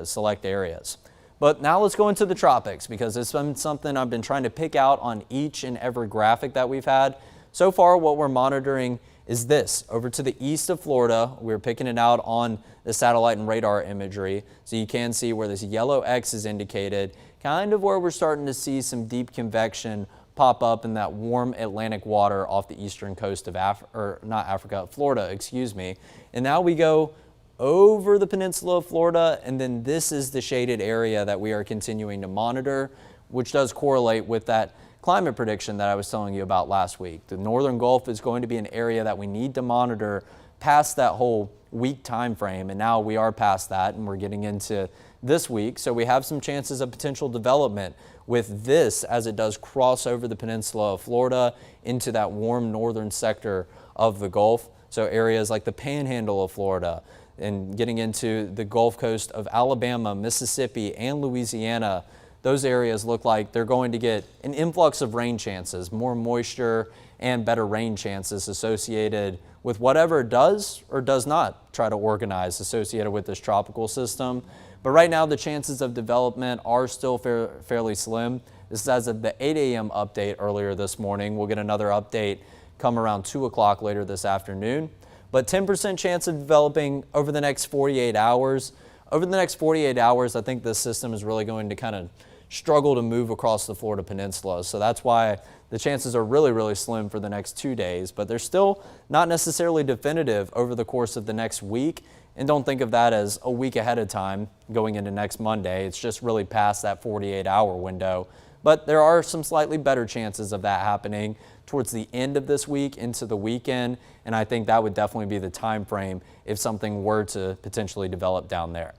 select areas. But now let's go into the tropics, because it's been something I've been trying to pick out on each and every graphic that we've had. So far, what we're monitoring is this. Over to the east of Florida, we're picking it out on the satellite and radar imagery. So you can see where this yellow X is indicated, kind of where we're starting to see some deep convection pop up in that warm Atlantic water off the eastern coast of Florida, excuse me. And now we go over the peninsula of Florida, and then this is the shaded area that we are continuing to monitor, which does correlate with that climate prediction that I was telling you about last week. The northern Gulf is going to be an area that we need to monitor past that whole week time frame, and now we are past that and we're getting into this week. So we have some chances of potential development with this as it does cross over the peninsula of Florida into that warm northern sector of the Gulf. So areas like the panhandle of Florida and getting into the Gulf Coast of Alabama, Mississippi, and Louisiana, those areas look like they're going to get an influx of rain chances, more moisture and better rain chances associated with whatever it does or does not try to organize associated with this tropical system. But right now, the chances of development are still fairly slim. This is as of the 8 a.m. update earlier this morning. We'll get another update come around 2 o'clock later this afternoon. But 10% chance of developing over the next 48 hours. Over the next 48 hours, I think this system is really going to kind of struggle to move across the Florida Peninsula. So that's why the chances are really, really slim for the next 2 days. But they're still not necessarily definitive over the course of the next week. And don't think of that as a week ahead of time going into next Monday. It's just really past that 48-hour window. But there are some slightly better chances of that happening towards the end of this week into the weekend, and I think that would definitely be the time frame if something were to potentially develop down there.